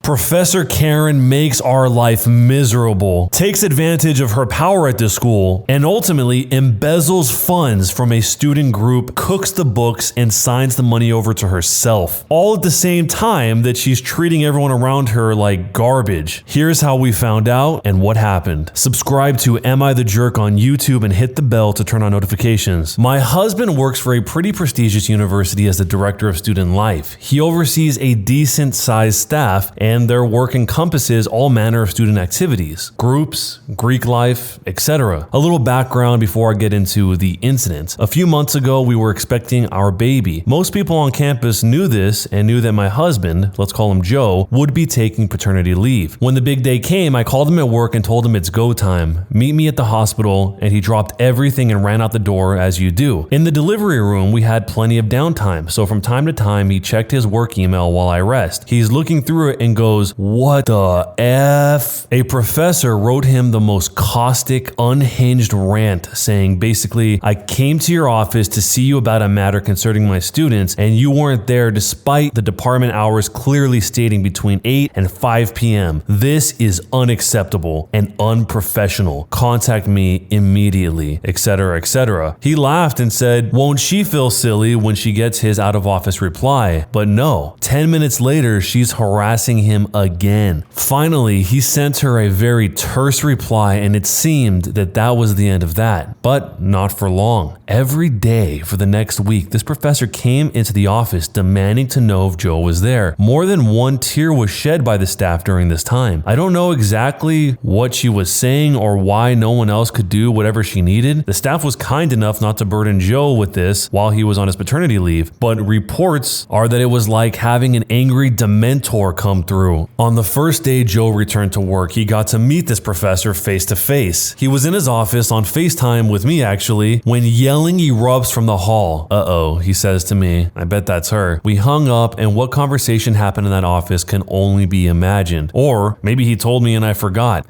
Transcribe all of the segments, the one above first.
Professor Karen makes our life miserable, takes advantage of her power at the school, and ultimately embezzles funds from a student group, cooks the books, and signs the money over to herself. All at the same time that she's treating everyone around her like garbage. Here's how we found out and what happened. Subscribe to Am I the Jerk on YouTube and hit the bell to turn on notifications. My husband works for a pretty prestigious university as the director of student life. He oversees a decent sized staff, and their work encompasses all manner of student activities, groups, Greek life, etc. A little background before I get into the incident. A few months ago, we were expecting our baby. Most people on campus knew this and knew that my husband, let's call him Joe, would be taking paternity leave. When the big day came, I called him at work and told him it's go time. Meet me at the hospital, and he dropped everything and ran out the door as you do. In the delivery room, we had plenty of downtime, so from time to time, he checked his work email while I rest. He's looking through it and goes, "What the F?" A professor wrote him the most caustic, unhinged rant saying basically, "I came to your office to see you about a matter concerning my students, and you weren't there despite the department hours clearly stating between 8 and 5 p.m. This is unacceptable and unprofessional. Contact me immediately," etc., etc. He laughed and said, "Won't she feel silly when she gets his out-of-office reply?" But no, 10 minutes later, she's harassing him again. Finally, he sent her a very terse reply, and it seemed that that was the end of that. But not for long. Every day for the next week, this professor came into the office demanding to know if Joe was there. More than one tear was shed by the staff during this time. I don't know exactly what she was saying or why no one else could do whatever she needed. The staff was kind enough not to burden Joe with this while he was on his paternity leave, but reports are that it was like having an angry Dementor come through. On the first day Joe returned to work, he got to meet this professor face to face. He was in his office on FaceTime with me actually, when yelling erupts from the hall. "Uh-oh," he says to me. I bet that's her. We hung up, and what conversation happened in that office can only be imagined. Or maybe he told me and I forgot.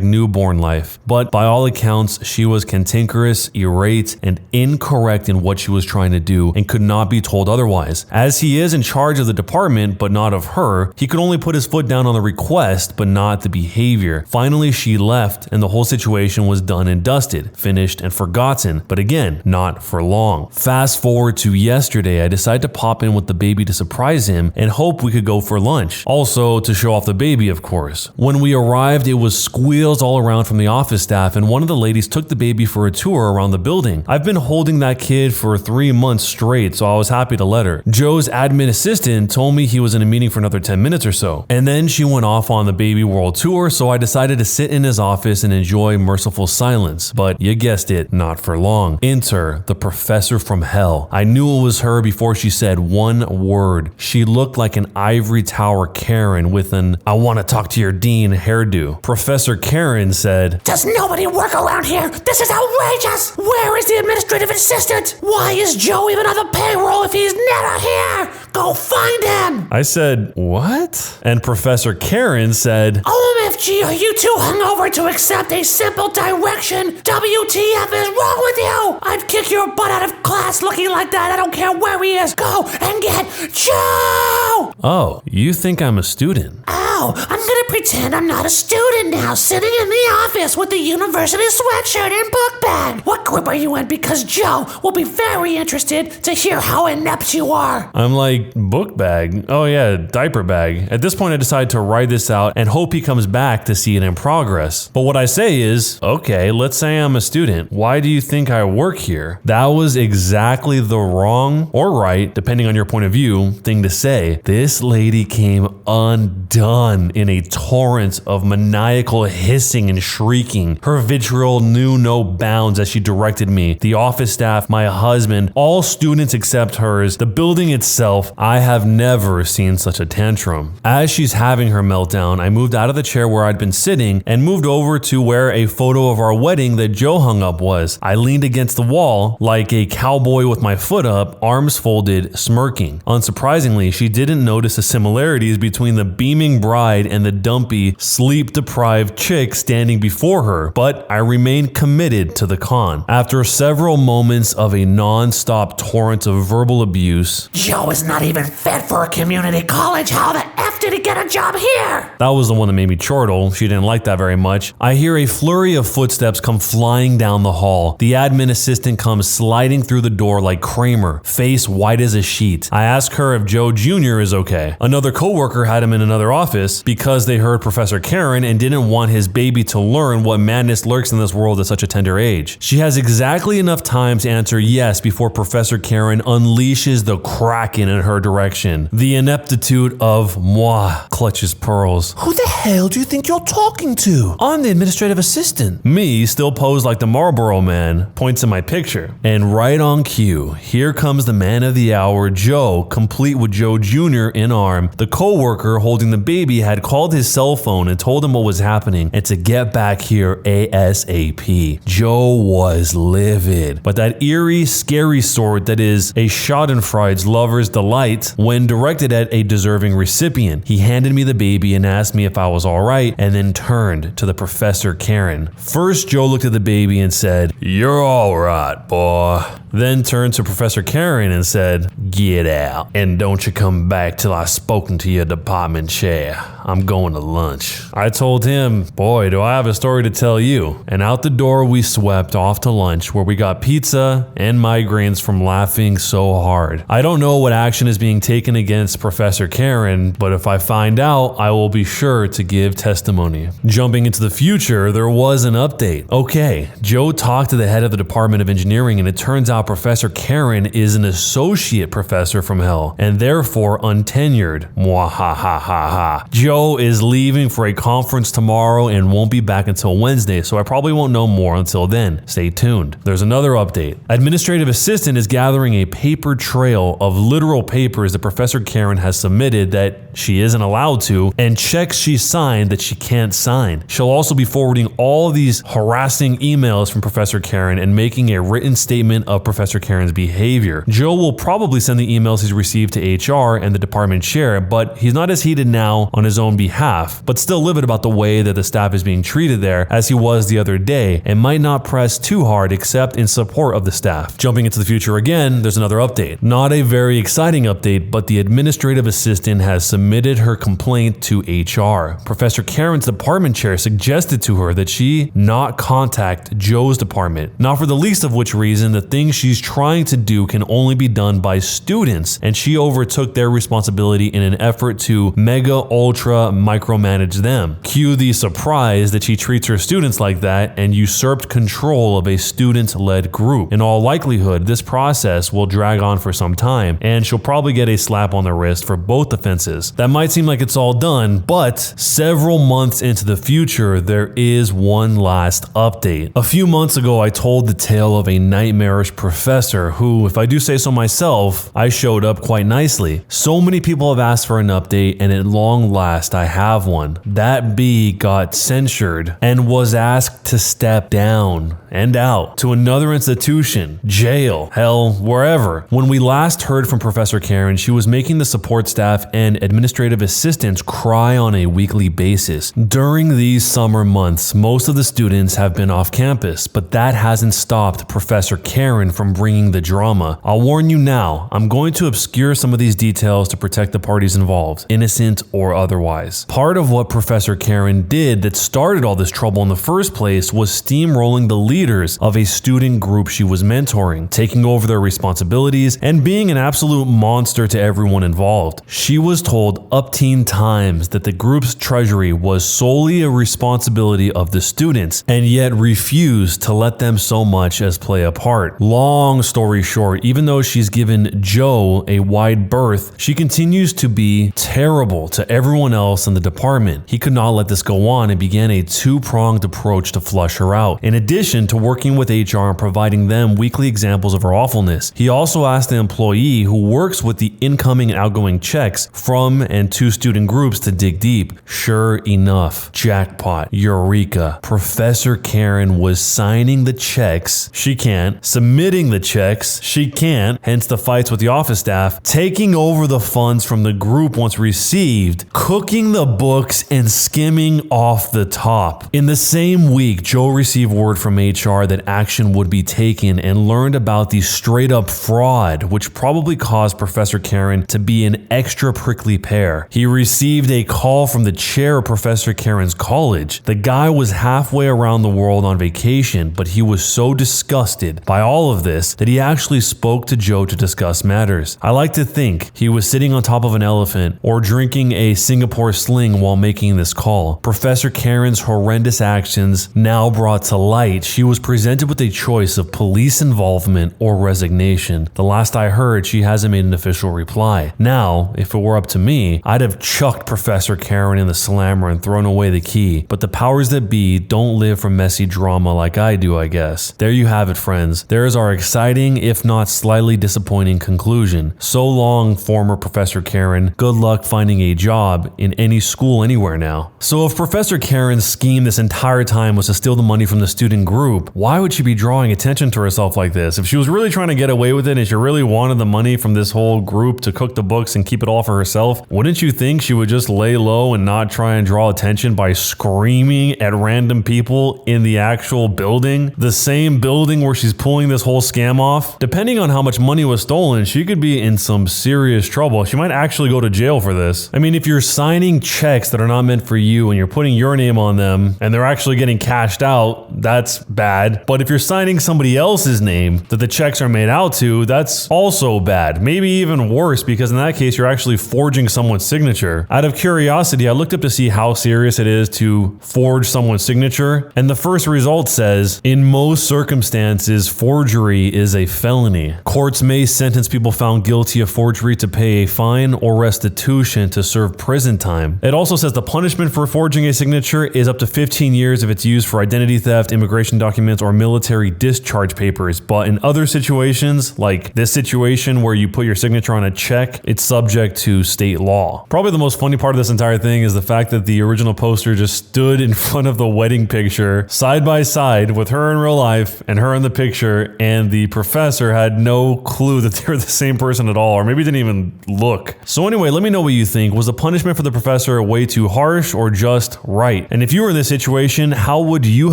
#newborn life. But by all accounts, she was cantankerous, irate, and incorrect in what she was trying to do and could not be told otherwise. As he is in charge of the department, but not of her, he could only put his foot down on the request, but not the behavior. Finally, she left, and the whole situation was done and dusted, finished and forgotten, but again, not for long. Fast forward to yesterday, I decided to pop in with the baby to surprise him and hope we could go for lunch. Also, to show off the baby, of course. When we arrived, it was squeals all around from the office staff, and one of the ladies took the baby for a tour around the building. I've been holding that kid for 3 months straight, so I was happy to let her. Joe's admin assistant told me he was in a meeting for another 10 minutes or so. And then she went off on the baby world tour, so I decided to sit in his office and enjoy merciful silence. But you guessed it, not for long. Enter the professor from hell. I knew it was her before she said one word. She looked like an ivory tower Karen with an "I want to talk to your dean" hairdo. Professor Karen said, "Does nobody work around here? This is outrageous! Where is the administrative assistant? Why is Joe even on the payroll if he's never here? Go find him!" I said, "What?" And Professor Karen said, "OMFG, are you too hungover to accept a simple direction? WTF is wrong with you? I'd kick your butt out of class looking like that. I don't care where he is. Go and get Joe!" "Oh, you think I'm a student?" "Oh, I'm gonna pretend I'm not a student now, sitting in the office with the university sweatshirt and book bag. What group are you in? Because Joe will be very interested to hear how inept you are." I'm like, "Book bag? Oh yeah, diaper bag." At this point, I decide to write this out and hope he comes back to see it in progress. But what I say is, okay, let's say I'm a student. Why do you think I work here? That was exactly the wrong, or right, depending on your point of view, thing to say. This lady came undone in a torrent of maniacal hissing and shrieking. Her vitriol knew no bounds as she directed me, the office staff, my husband, all students except hers, the building itself. I have never seen such a tantrum. As she's having her meltdown, I moved out of the chair where I'd been sitting and moved over to where a photo of our wedding that Joe hung up was. I leaned against the wall like a cowboy with my foot up, arms folded, smirking. Unsurprisingly, she didn't notice the similarities between the beaming bride pride and the dumpy, sleep-deprived chick standing before her, but I remained committed to the con. After several moments of a non-stop torrent of verbal abuse, Joe is not even fit for a community college. How the F did he get a job here? that was the one that made me chortle. She didn't like that very much. I hear a flurry of footsteps come flying down the hall. The admin assistant comes sliding through the door like Kramer, face white as a sheet. I ask her if Joe Jr. is okay. Another coworker had him in another office because they heard Professor Karen and didn't want his baby to learn what madness lurks in this world at such a tender age. She has exactly enough time to answer yes before Professor Karen unleashes the Kraken in her direction. The ineptitude of moi clutches pearls. Who the hell do you think you're talking to? I'm the administrative assistant. Me, still posed like the Marlboro Man, points in my picture. And right on cue, here comes the man of the hour, Joe, complete with Joe Jr. in arm. The co-worker holding the baby had called his cell phone and told him what was happening and to get back here ASAP. Joe was livid, but that eerie, scary sort that is a schadenfreude's lover's delight when directed at a deserving recipient. He handed me the baby and asked me if I was alright, and then turned to the Professor Karen. First, Joe looked at the baby and said, "You're alright, boy." Then turned to Professor Karen and said, "Get out, and don't you come back till I've spoken to your department chair. I'm going to lunch." I told him, "Boy, do I have a story to tell you." And out the door we swept off to lunch, where we got pizza and migraines from laughing so hard. I don't know what action is being taken against Professor Karen, but if I find out, I will be sure to give testimony. Jumping into the future, there was an update. Okay, Joe talked to the head of the Department of Engineering, and it turns out Professor Karen is an associate professor from hell, and therefore untenured. Mwahahaha. Joe is leaving for a conference tomorrow and won't be back until Wednesday, so I probably won't know more until then. Stay tuned. There's another update. Administrative assistant is gathering a paper trail of literal papers that Professor Karen has submitted that she isn't allowed to, and checks she signed that she can't sign. She'll also be forwarding all these harassing emails from Professor Karen and making a written statement of Professor Karen's behavior. Joe will probably send the emails he's received to HR and the department chair, but he's not as heated now on his own behalf, but still livid about the way that the staff is being treated there as he was the other day, and might not press too hard except in support of the staff. Jumping into the future again, there's another update. Not a very exciting update, but the administrative assistant has submitted her complaint to HR. Professor Karen's department chair suggested to her that she not contact Joe's department, not for the least of which reason the things she's trying to do can only be done by students, and she overtook their responsibility in an effort to mega ultra micromanage them. Cue the surprise that she treats her students like that and usurped control of a student-led group. In all likelihood, this process will drag on for some time, and she'll probably get a slap on the wrist for both offenses. That might seem like it's all done, but several months into the future, there is one last update. A few months ago, I told the tale of a nightmarish professor who, if I do say so myself, I showed up quite nicely. So many people have asked for an update, and at long last I have one. That bee got censured and was asked to step down and out to another institution, jail, hell, wherever. When we last heard from Professor Karen, she was making the support staff and administrative assistants cry on a weekly basis. During these summer months, most of the students have been off campus, but that hasn't stopped Professor Karen from bringing the drama. I'll warn you now, I'm going to obscure some of these details to protect the parties involved, innocent or otherwise. Part of what Professor Karen did that started all this trouble in the first place was steamrolling the leaders of a student group she was mentoring, taking over their responsibilities, and being an absolute monster to everyone involved. She was told upteen times that the group's treasury was solely a responsibility of the students, and yet refused to let them so much as play a part. Long story short, even though she's given Joe a wide berth, she continues to be terrible to everyone else in the department. He could not let this go on and began a two-pronged approach to flush her out. In addition to working with HR and providing them weekly examples of her awfulness. He also asked the employee who works with the incoming and outgoing checks from and to student groups to dig deep. Sure enough, jackpot, eureka. Professor Karen was signing the checks, she can't, submitting the checks, she can't, hence the fights with the office staff, taking over the funds from the group once received, cooking the books, and skimming off the top. In the same week, Joe received word from HR that action would be taken and learned about the straight up fraud, which probably caused Professor Karen to be an extra prickly pear. He received a call from the chair of Professor Karen's college. The guy was halfway around the world on vacation, but he was so disgusted by all of this that he actually spoke to Joe to discuss matters. I like to think he was sitting on top of an elephant or drinking a Singapore sling while making this call. Professor Karen's horrendous actions now brought to light, she was presented with a choice of police involvement or resignation. The last I heard, she hasn't made an official reply. Now, if it were up to me, I'd have chucked Professor Karen in the slammer and thrown away the key, but the powers that be don't live for messy drama like I do, I guess. There you have it, friends. There is our exciting, if not slightly disappointing conclusion. So long, former Professor Karen. Good luck finding a job in any school anywhere now. So if Professor Karen's scheme this entire time was to steal the money from the student group, why would she be drawing attention to herself like this? If she was really trying to get away with it and she really wanted the money from this whole group to cook the books and keep it all for herself, wouldn't you think she would just lay low and not try and draw attention by screaming at random people in the actual building? The same building where she's pulling this whole scam off? Depending on how much money was stolen, she could be in some serious trouble. She might actually go to jail for this. I mean, if you're signing checks that are not meant for you and you're putting your name on them and they're actually getting cashed out, that's bad. But if you're signing somebody else's name that the checks are made out to, that's also bad. Maybe even worse, because in that case, you're actually forging someone's signature. Out of curiosity, I looked up to see how serious it is to forge someone's signature, and the first result says, in most circumstances, forgery is a felony. Courts may sentence people found guilty of forgery to pay a fine or restitution to serve prison time. It also says the punishment for forging a signature is up to 15 years if it's used for identity theft, immigration documents, or military discharge papers. But in other situations, like this situation where you put your signature on a check, it's subject to state law. Probably the most funny part of this entire thing is the fact that the original poster just stood in front of the wedding picture side by side with her in real life and her in the picture, and the professor had no clue that they were the same person at all, or maybe didn't even look. So anyway, let me know what you think. Was the punishment for the professor way too harsh or just right? And if you were in this situation, how would you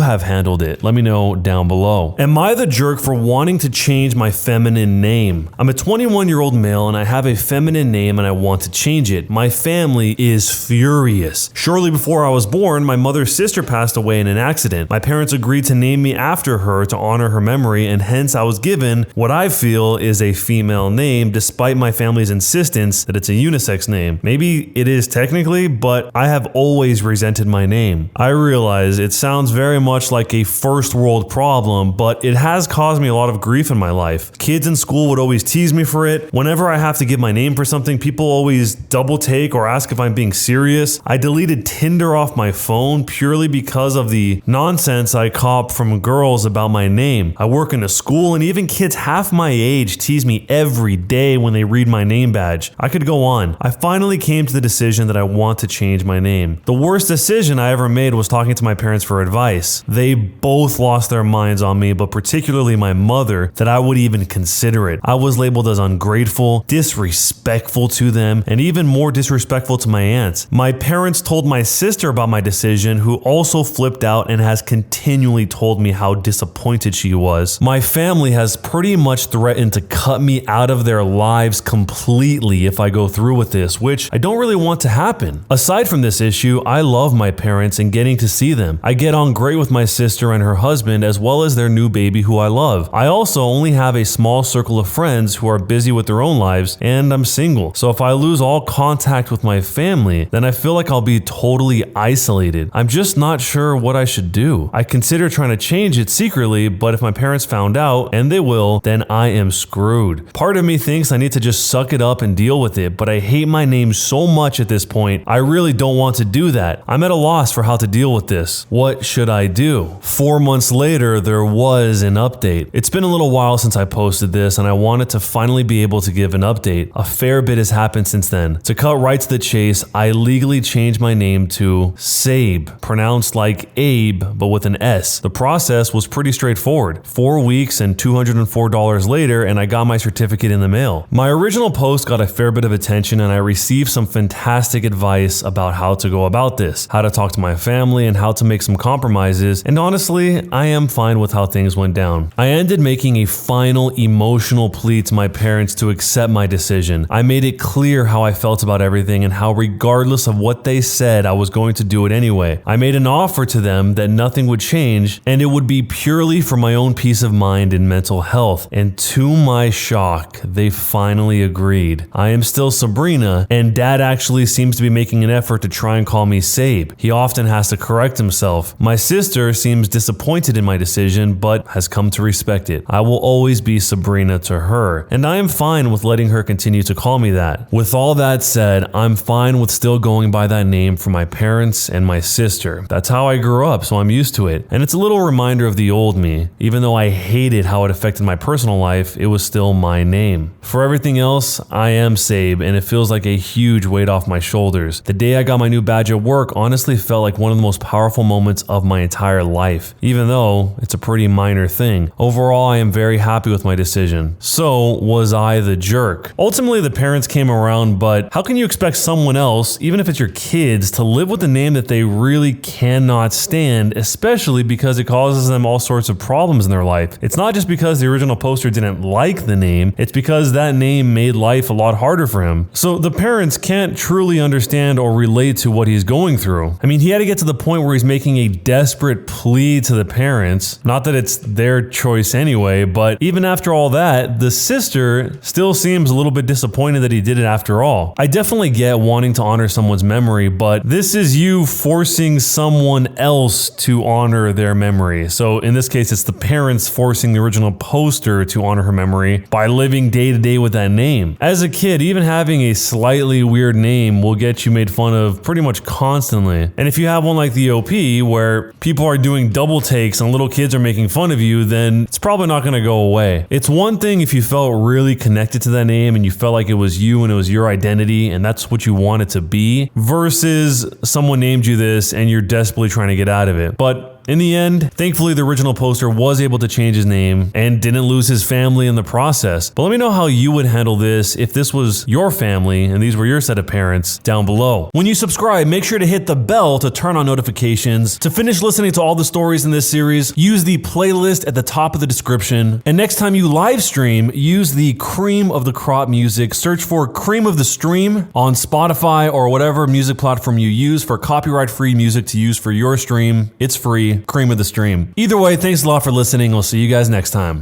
have handled it? Let me know down below. Am I the jerk for wanting to change my feminine name? I'm a 21-year-old male and I have a feminine name and I want to change it. My family is furious. Shortly before I was born, my mother's sister passed away in an accident. My parents agreed to name me after her to honor her memory, and hence I was given what I feel is a female name despite my family's insistence that it's a unisex name. Maybe it is technically, but I have always resented my name. I realize it sounds very much like a first world problem, but it has caused me a lot of grief in my life. Kids in school would always tease me for it. Whenever I have to give my name for something, people always double take or ask if I'm being serious. I deleted Tinder off my phone purely because of the nonsense I cop from girls about my name. I work in a school and even kids half my age tease me every day when they read my name badge. I could go on. I finally came to the decision that I want to change my name. The worst decision I ever made was talking to my parents for advice. They both lost their minds on me, but particularly my mother, that I would even consider it. I was labeled as ungrateful, disrespectful to them, and even more disrespectful to my aunts. My parents told my sister about my decision, who also flipped out and has continually told me how disappointed she was. My family has pretty much threatened to cut me out of their lives completely if I go through with this, which I don't really want to happen. Aside from this issue, I love my parents and getting to see them. I get on great with my sister and her husband, as well as their new baby who I love. I also only have a small circle of friends who are busy with their own lives, and I'm single. So if I lose all contact with my family, then I feel like I'll be totally isolated. I'm just not sure what I should do. I consider trying to change it secretly, but if my parents found out, and they will, then I am screwed. Part of me thinks I need to just suck it up and deal with it, but I hate my name so much at this point, I really don't want to do that. I'm at a loss for how to deal with this. What should I do? 4 months months later, there was an update. It's been a little while since I posted this, and I wanted to finally be able to give an update. A fair bit has happened since then. To cut right to the chase, I legally changed my name to Sabe, pronounced like Abe, but with an S. The process was pretty straightforward. 4 weeks and $204 later, and I got my certificate in the mail. My original post got a fair bit of attention, and I received some fantastic advice about how to go about this, how to talk to my family, and how to make some compromises, and honestly, I am fine with how things went down. I ended making a final emotional plea to my parents to accept my decision. I made it clear how I felt about everything and how regardless of what they said, I was going to do it anyway. I made an offer to them that nothing would change, and it would be purely for my own peace of mind and mental health. And to my shock, they finally agreed. I am still Sabrina, and Dad actually seems to be making an effort to try and call me Sabe. He often has to correct himself. My sister seems disappointed in my decision, but has come to respect it. I will always be Sabrina to her, and I am fine with letting her continue to call me that. With all that said, I'm fine with still going by that name for my parents and my sister. That's how I grew up, so I'm used to it. And it's a little reminder of the old me. Even though I hated how it affected my personal life, it was still my name. For everything else, I am Sabe, and it feels like a huge weight off my shoulders. The day I got my new badge at work honestly felt like one of the most powerful moments of my entire life, even though it's a pretty minor thing. Overall, I am very happy with my decision. So, was I the jerk? Ultimately, the parents came around, but how can you expect someone else, even if it's your kids, to live with a name that they really cannot stand, especially because it causes them all sorts of problems in their life? It's not just because the original poster didn't like the name, it's because that name made life a lot harder for him. So the parents can't truly understand or relate to what he's going through. I mean, he had to get to the point where he's making a desperate plea to the parents. Not that it's their choice anyway, but even after all that, the sister still seems a little bit disappointed that he did it after all. I definitely get wanting to honor someone's memory, but this is you forcing someone else to honor their memory. So in this case, it's the parents forcing the original poster to honor her memory by living day to day with that name. As a kid, even having a slightly weird name will get you made fun of pretty much constantly. And if you have one like the OP, where people are doing double takes and little kids are making fun of you, then it's probably not going to go away. It's one thing if you felt really connected to that name and you felt like it was you and it was your identity and that's what you want it to be, versus someone named you this and you're desperately trying to get out of it. But in the end, thankfully the original poster was able to change his name and didn't lose his family in the process. But let me know how you would handle this if this was your family and these were your set of parents down below. When you subscribe, make sure to hit the bell to turn on notifications. To finish listening to all the stories in this series, use the playlist at the top of the description. And next time you live stream, use the cream of the crop music. Search for Cream of the Stream on Spotify or whatever music platform you use for copyright-free music to use for your stream. It's free. Cream of the Stream. Either way, thanks a lot for listening. We'll see you guys next time.